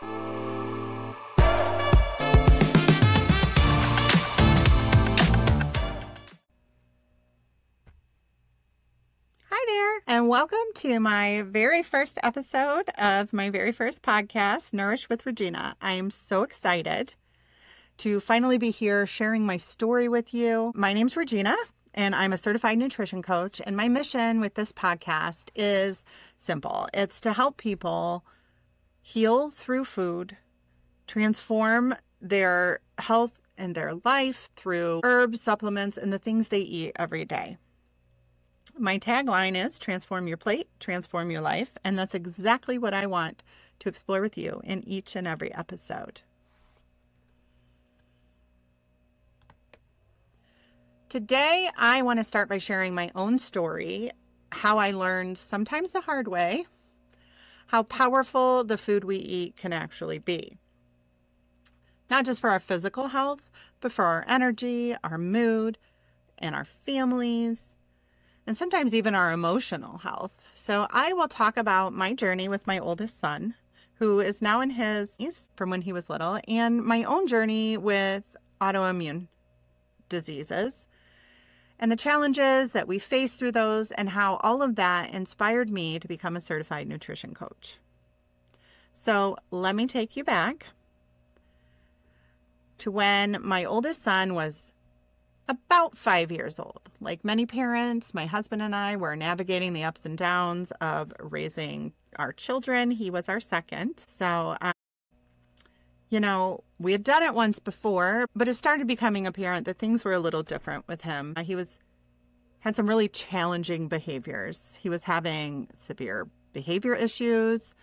Hi there, and welcome to my very first episode of my very first podcast, Nourish with Regina. I am so excited to finally be here sharing my story with you. My name's Regina, and I'm a certified nutrition coach, and my mission with this podcast is simple. It's to help people heal through food, transform their health and their life through herbs, supplements, and the things they eat every day. My tagline is transform your plate, transform your life, and that's exactly what I want to explore with you in each and every episode. Today, I want to start by sharing my own story, how I learned, sometimes the hard way, how powerful the food we eat can actually be. Not just for our physical health, but for our energy, our mood, and our families, and sometimes even our emotional health. So I will talk about my journey with my oldest son, who is now in his from when he was little, and my own journey with autoimmune diseases, and the challenges that we face through those, and how all of that inspired me to become a certified nutrition coach. So let me take you back to when my oldest son was about 5 years old. Like many parents, my husband and I were navigating the ups and downs of raising our children. He was our second. So, we had done it once before, but it started becoming apparent that things were a little different with him. He had some really challenging behaviors. He was having severe behavior issues,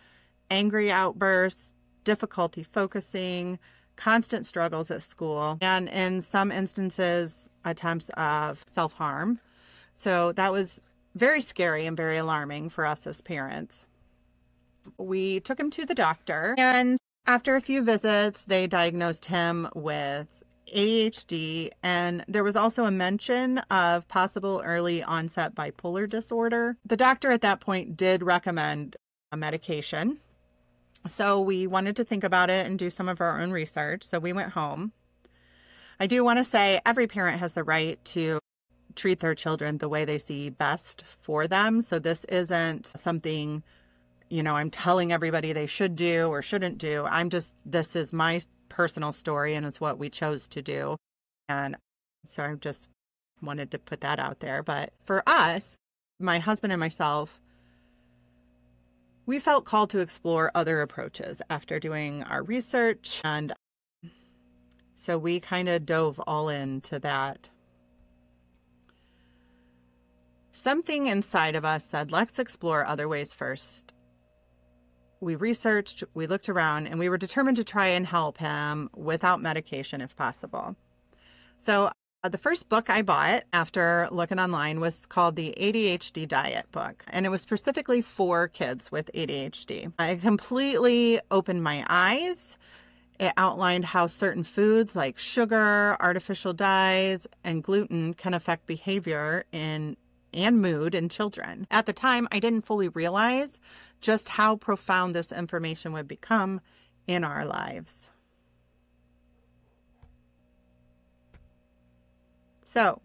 angry outbursts, difficulty focusing, constant struggles at school, and in some instances, attempts of self-harm. So that was very scary and very alarming for us as parents. We took him to the doctor, and after a few visits, they diagnosed him with ADHD, and there was also a mention of possible early onset bipolar disorder. The doctor at that point did recommend a medication. So we wanted to think about it and do some of our own research. So we went home. I do want to say every parent has the right to treat their children the way they see best for them. So this isn't something, I'm telling everybody they should do or shouldn't do. This is my personal story, and it's what we chose to do. And so I just wanted to put that out there. But for us, my husband and myself, we felt called to explore other approaches after doing our research. And so we kind of dove all into that. Something inside of us said, let's explore other ways first. We researched, we looked around, and we were determined to try and help him without medication if possible. So the first book I bought after looking online was called the ADHD Diet book, and it was specifically for kids with ADHD. It completely opened my eyes. It outlined how certain foods like sugar, artificial dyes, and gluten can affect behavior and mood in children. At the time, I didn't fully realize just how profound this information would become in our lives. So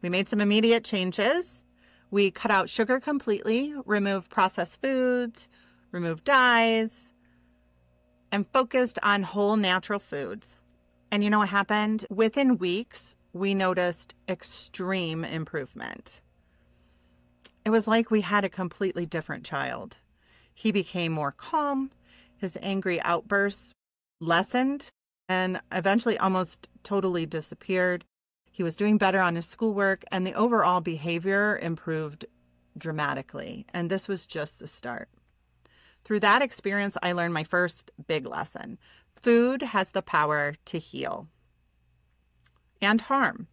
we made some immediate changes. We cut out sugar completely, removed processed foods, removed dyes, and focused on whole natural foods. And you know what happened? Within weeks, we noticed extreme improvement. It was like we had a completely different child. He became more calm, his angry outbursts lessened, and eventually almost totally disappeared. He was doing better on his schoolwork, and the overall behavior improved dramatically. And this was just the start. Through that experience, I learned my first big lesson. Food has the power to heal and harm.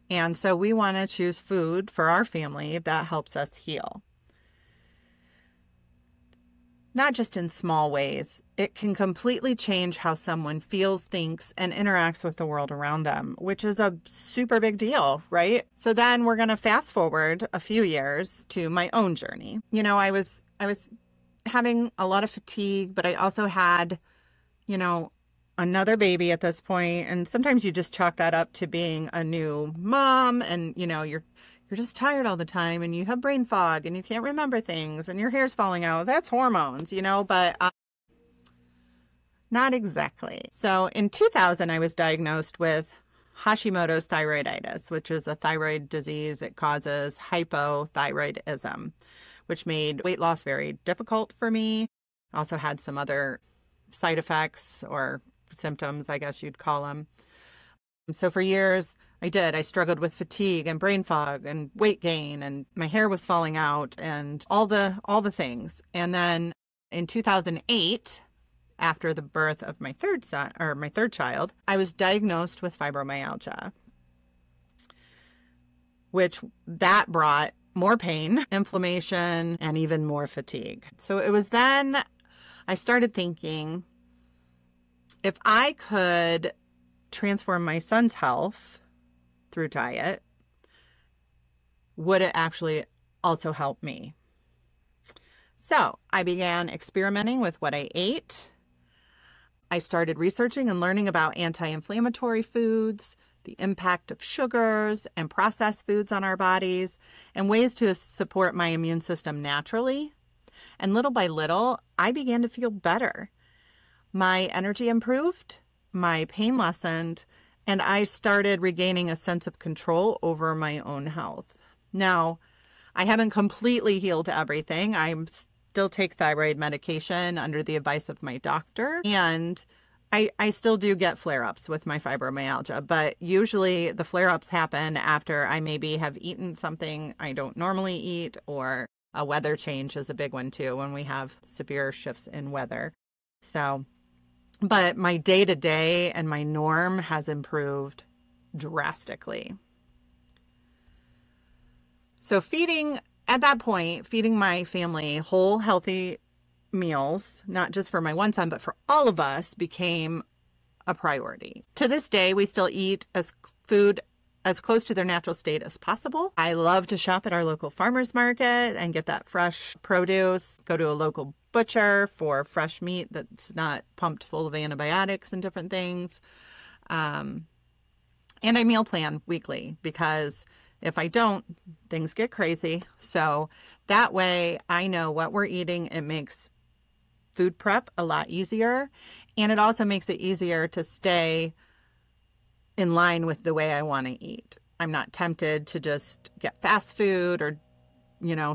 And so we want to choose food for our family that helps us heal. Not just in small ways. It can completely change how someone feels, thinks, and interacts with the world around them, which is a super big deal, right? So then we're going to fast forward a few years to my own journey. I was having a lot of fatigue, but I also had, you know, another baby at this point, and sometimes you just chalk that up to being a new mom, and you know, you're just tired all the time, and you have brain fog, and you can't remember things, and your hair's falling out. That's hormones, you know, but not exactly. So in 2000, I was diagnosed with Hashimoto's thyroiditis, which is a thyroid disease. It causes hypothyroidism, which made weight loss very difficult for me. I also had some other side effects or symptoms, I guess you'd call them. So for years, I struggled with fatigue and brain fog and weight gain, and my hair was falling out and all the things. And then in 2008, after the birth of my third child, I was diagnosed with fibromyalgia, which that brought more pain, inflammation, and even more fatigue. So it was then I started thinking, if I could transform my son's health through diet, would it actually also help me? So I began experimenting with what I ate. I started researching and learning about anti-inflammatory foods, the impact of sugars and processed foods on our bodies, and ways to support my immune system naturally. And little by little, I began to feel better. My energy improved, my pain lessened, and I started regaining a sense of control over my own health. Now, I haven't completely healed everything. I still take thyroid medication under the advice of my doctor, and I still do get flare-ups with my fibromyalgia, but usually the flare-ups happen after I maybe have eaten something I don't normally eat, or a weather change is a big one too, when we have severe shifts in weather. So, but my day-to-day and my norm has improved drastically. So at that point, feeding my family whole, healthy meals, not just for my one son, but for all of us, became a priority. To this day, we still eat food as close to their natural state as possible. I love to shop at our local farmer's market and get that fresh produce, go to a local butcher for fresh meat that's not pumped full of antibiotics and different things. And I meal plan weekly, because if I don't, things get crazy. So that way I know what we're eating. It makes food prep a lot easier. And it also makes it easier to stay in line with the way I want to eat. I'm not tempted to just get fast food or,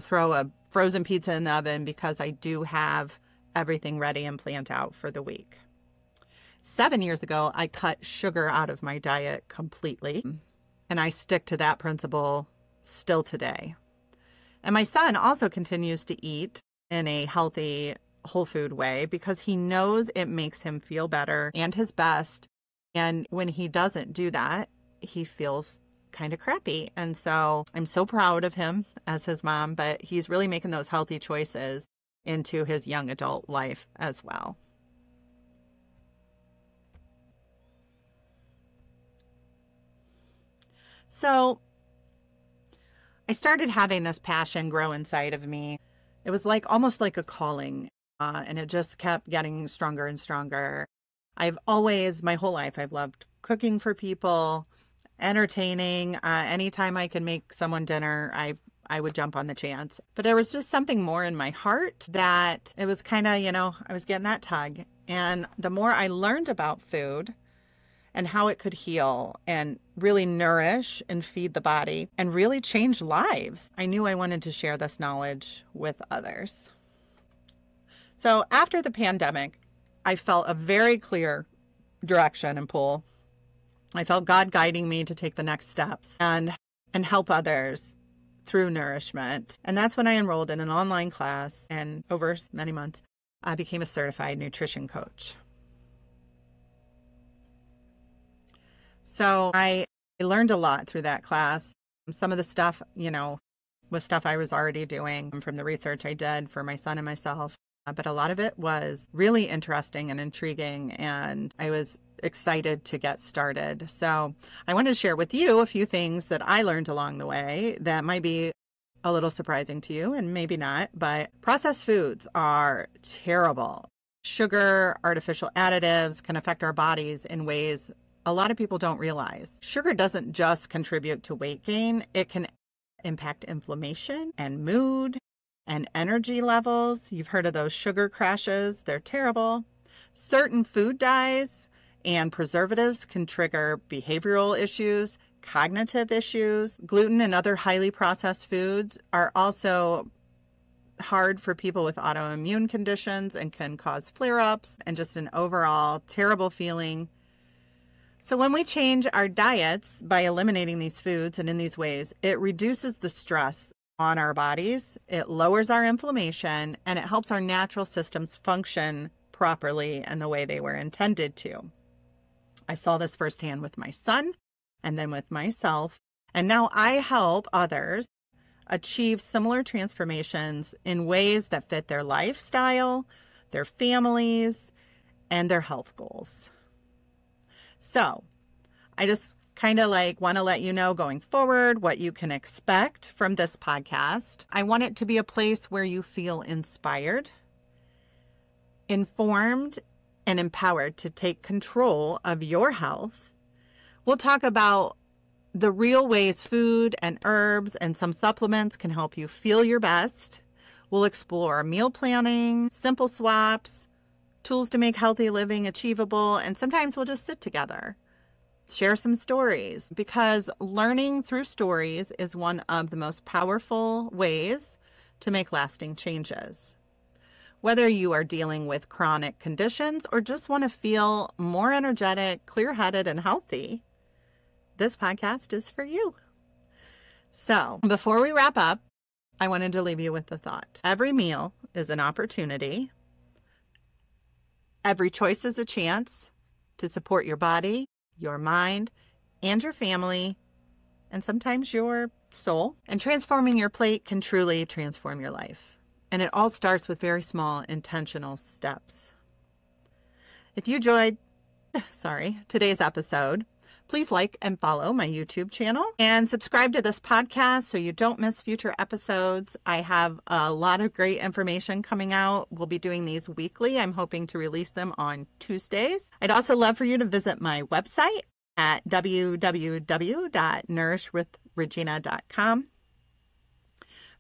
throw a frozen pizza in the oven, because I do have everything ready and planned out for the week. 7 years ago, I cut sugar out of my diet completely. And I stick to that principle still today. And my son also continues to eat in a healthy, whole food way, because he knows it makes him feel better and his best. And when he doesn't do that, he feels kind of crappy. And so I'm so proud of him as his mom, but he's really making those healthy choices into his young adult life as well. So I started having this passion grow inside of me. It was almost like a calling, and it just kept getting stronger and stronger. My whole life, I've loved cooking for people, entertaining. Anytime I could make someone dinner, I would jump on the chance. But there was just something more in my heart that it was kind of, I was getting that tug. And the more I learned about food and how it could heal and really nourish and feed the body and really change lives, I knew I wanted to share this knowledge with others. So after the pandemic, I felt a very clear direction and pull. I felt God guiding me to take the next steps and help others through nourishment. And that's when I enrolled in an online class, and over many months, I became a certified nutrition coach. So I learned a lot through that class. Some of the stuff, was stuff I was already doing from the research I did for my son and myself. But a lot of it was really interesting and intriguing, and I was excited to get started. So I wanted to share with you a few things that I learned along the way that might be a little surprising to you, and maybe not, but processed foods are terrible. Sugar, artificial additives can affect our bodies in ways a lot of people don't realize. Sugar doesn't just contribute to weight gain, it can impact inflammation and mood and energy levels. You've heard of those sugar crashes, they're terrible. Certain food dyes and preservatives can trigger behavioral issues, cognitive issues. Gluten and other highly processed foods are also hard for people with autoimmune conditions and can cause flare-ups and just an overall terrible feeling. So when we change our diets by eliminating these foods and in these ways, it reduces the stress on our bodies, it lowers our inflammation, and it helps our natural systems function properly in the way they were intended to. I saw this firsthand with my son and then with myself, and now I help others achieve similar transformations in ways that fit their lifestyle, their families, and their health goals. So I just kind of want to let you know going forward what you can expect from this podcast. I want it to be a place where you feel inspired, informed, and empowered to take control of your health. We'll talk about the real ways food and herbs and some supplements can help you feel your best. We'll explore meal planning, simple swaps, tools to make healthy living achievable, and sometimes we'll just sit together, share some stories, because learning through stories is one of the most powerful ways to make lasting changes. Whether you are dealing with chronic conditions or just want to feel more energetic, clear-headed, and healthy, this podcast is for you. So before we wrap up, I wanted to leave you with the thought. Every meal is an opportunity. Every choice is a chance to support your body, your mind, and your family, and sometimes your soul. And transforming your plate can truly transform your life. And it all starts with very small, intentional steps. If you enjoyed, today's episode, please like and follow my YouTube channel and subscribe to this podcast so you don't miss future episodes. I have a lot of great information coming out. We'll be doing these weekly. I'm hoping to release them on Tuesdays. I'd also love for you to visit my website at www.nourishwithregina.com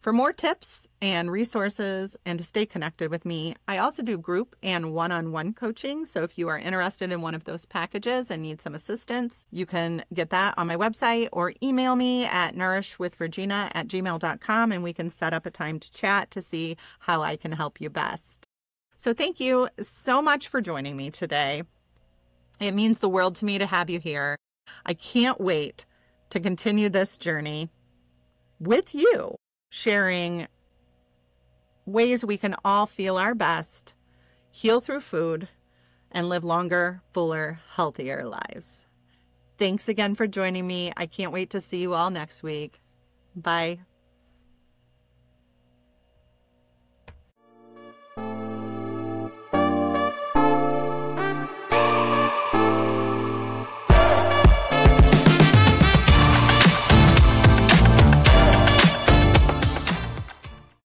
for more tips and resources and to stay connected with me. I also do group and one-on-one coaching. So if you are interested in one of those packages and need some assistance, you can get that on my website or email me at nourishwithregina@gmail.com and we can set up a time to chat to see how I can help you best. So thank you so much for joining me today. It means the world to me to have you here. I can't wait to continue this journey with you, sharing ways we can all feel our best, heal through food, and live longer, fuller, healthier lives. Thanks again for joining me. I can't wait to see you all next week. Bye.